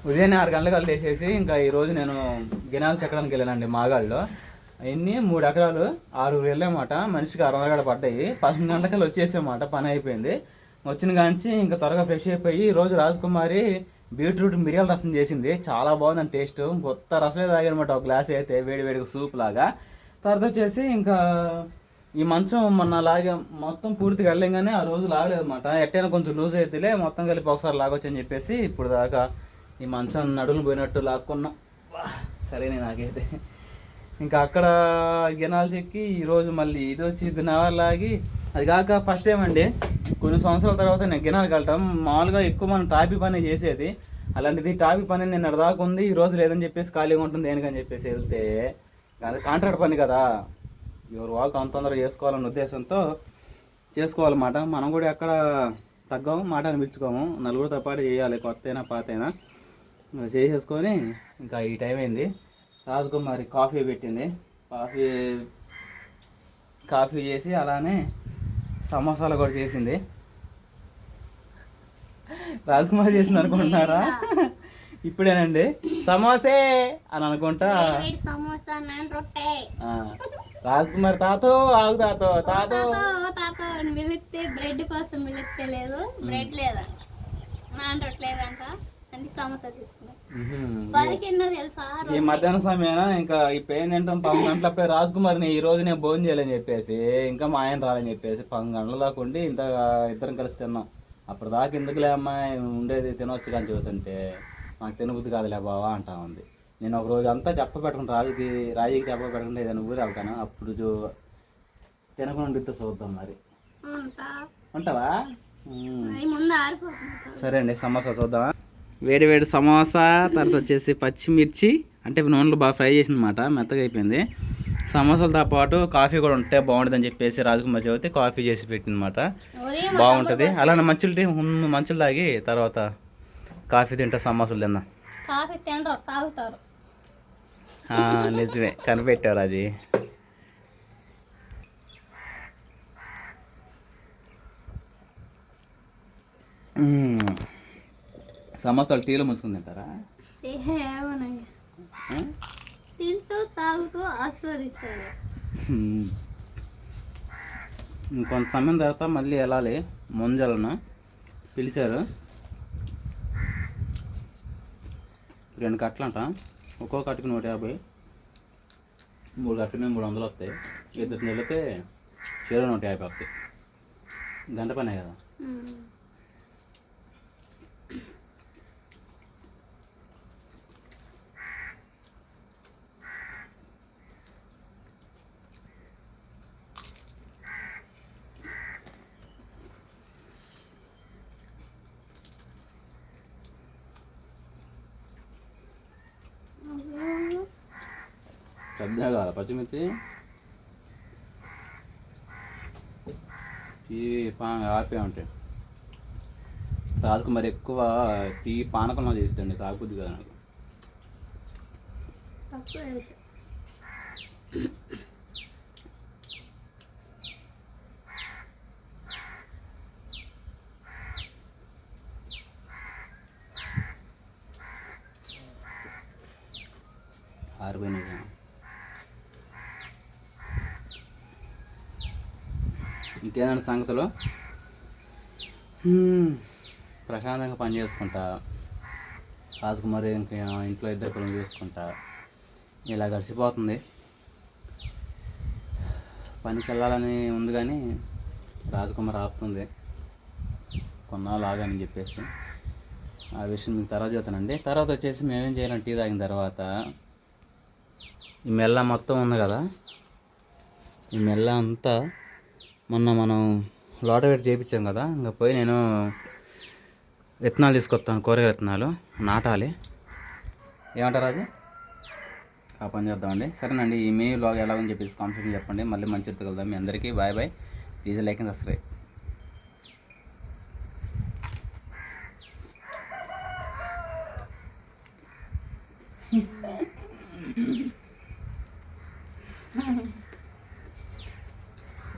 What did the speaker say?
ఉదయాన్నే 6 గంటలకు లేచేసి ఇంకా ఈరోజు నేను గినాలు చెక్కడానికి వెళ్ళానండి మాగాళ్ళలో. అవన్నీ 3 ఎకరాలు 6 వెళ్ళామాట. మనిషికి 60 గడ పడ్డాయి. 11 గంటలకల్లా వచ్చేసామాట, పని అయిపోయింది. వచ్చిన కాంచి ఇంకా త్వరగా ఫ్రెష్ అయిపోయి ఈరోజు రాజకుమారి బీట్రూట్ మిరియాల రసం చేసింది. చాలా బాగుందండి టేస్ట్. కొత్త రసమే తాగానమాట ఒక గ్లాస్ అయితే, వేడి వేడిగా సూప్ లాగా. తర్వాత వచ్చేసి ఇంకా ఈ మంచం మొన్న లాగా మొత్తం పూర్తిగా వెళ్ళంగానే ఆ రోజు లాగలేదు అనమాట. ఎట్టైనా కొంచెం లూజ్ అయితేలే మొత్తం కలిపి ఒకసారి లాగొచ్చని చెప్పేసి ఇప్పుడు దాకా ఈ మంచం నడులు పోయినట్టు లాక్కున్నా. సరేనే నాకైతే. ఇంకా అక్కడ గినాలు చెక్కి ఈరోజు మళ్ళీ ఇది వచ్చి గినాలు లాగి, అది కాక ఫస్ట్ టైం అండి కొన్ని సంవత్సరాల తర్వాత నేను గినాలకు వెళ్ళటం. మామూలుగా ఎక్కువ మనం టాపీ పని చేసేది, అలాంటిది టాపీ పని నేను అడదాకా ఉంది, ఈ రోజు లేదని చెప్పేసి ఖాళీగా ఉంటుంది దేనికని చెప్పేసి వెళ్తే అది కాంట్రాక్ట్ పని కదా, ఎవరు వాళ్ళు తొందరగా చేసుకోవాలన్న ఉద్దేశంతో చేసుకోవాలన్నమాట. మనం కూడా ఎక్కడ తగ్గాము, మాట అనిపించుకోము, నలుగురితో పాటు చేయాలి, కొత్త అయినా పాత అయినా. చేసేసుకొని ఇంకా ఈ టైం అయింది. రాజకుమారి కాఫీ పెట్టింది. కాఫీ చేసి అలానే సమోసాలు కూడా చేసింది. రాజకుమారి చేసింది అనుకుంటున్నారా? ఇప్పుడేనండి సమోసే అని అనుకుంటా. రాజకుమారి తాతో ఆగు తాతో తాతో పిలిస్తే బ్రెడ్ కోసం పిలిస్తే లేదు, బ్రెడ్ లేదంట, నాన్ రొట్టె లేదంట, అని సమోసా తీసుకున్నాం. ఈ మధ్యాహ్న సమయాన ఇంకా ఇప్పుడు ఏం తింటాం, 11 గంటలప్పుడే రాజకుమారిని ఈ రోజు నేను భోజనం చేయాలని చెప్పేసి, ఇంకా మా ఆయన రాలని చెప్పేసి 11 గంటల దాకా ఉండి ఇంత ఇద్దరం కలిసి తిన్నాం. అప్పుడు దాకా ఎందుకులే అమ్మాయి ఉండేది తినొచ్చు కానీ చెబుతుంటే, నాకు తినబుద్ధి కాదులే బావా అంటా ఉంది. నేను ఒక రోజు అంతా చెప్పబెట్టుకుంటా, రాజీకి చెప్పబెట్టకుండా ఏదైనా ఊరు వెళ్తాను, అప్పుడు తినకుండా చూద్దాం మరి. ఉంటావా? సరే అండి, సమోసా చూద్దామా. వేడి వేడి సమోసా, తర్వాత వచ్చేసి పచ్చిమిర్చి అంటే నూనెలో బాగా ఫ్రై చేసింది అనమాట, మెత్తగా అయిపోయింది. సమోసాలతో పాటు కాఫీ కూడా ఉంటే బాగుంటుంది అని చెప్పేసి రాజకుమారి చెబితే కాఫీ చేసి పెట్టింది అనమాట. బాగుంటుంది. అలానే మంచులు తాగి తర్వాత కాఫీ తింటే సమోసాలు తిందాం. నిజమే, కనిపెట్టారు అది. సమోసాలు టీలో ముంచుకుని తింటారా? తింటూ తాగుతూ ఆస్వాదించాలి. ఇంకొంత సమయం తర్వాత మళ్ళీ వెళ్ళాలి. ముంజలను పిలిచారు, 2 కట్టలంట, ఒక్కో కట్టుకు 150, 3 కట్టుకు 300 వస్తాయి. 2 నెలతే చీర 150 వస్తాయి. గంట పనే కదా. పెద్దగా కాదా పచ్చిమిర్చి? టీ ఆపే ఉంటాయి. రాజకుమారి ఎక్కువ టీ పానకంలో చేస్తుందండి, తాగుద్ది కదా నాకు. ఆరిపోయినాయి. ఇంకేదైనా సంగతులు? ప్రశాంతంగా పని చేసుకుంటా, రాజకుమారి ఇంకా ఇంట్లో 2 పనులు చేసుకుంటా ఇలా గడిచిపోతుంది. పనికి వెళ్ళాలని ఉంది కానీ రాజకుమారి ఆపుతుంది, కొన్నాళ్ళు ఆగాని చెప్పేసి. ఆ విషయం మీకు తర్వాత చెప్తానండి. తర్వాత వచ్చేసి మేమేం చేయాలని టీ తాగిన తర్వాత ఈ మెల్ల మొత్తం ఉంది కదా, ఈ మెల్ల అంతా మొన్న మనం లోట పెట్టి చేయించాం కదా, ఇంకా పోయి నేను విత్తనాలు తీసుకొస్తాను, కూరగాయ విత్తనాలు నాటాలి. ఏమంటారు అది? ఆ పని చేద్దామండి. సరేనండి, ఈ మీ వ్లాగ్ ఎలాగని చెప్పేసి కామెంట్ చెప్పండి. మళ్ళీ మంచి కలుద్దాం. మీ అందరికీ bye bye. Please like and subscribe.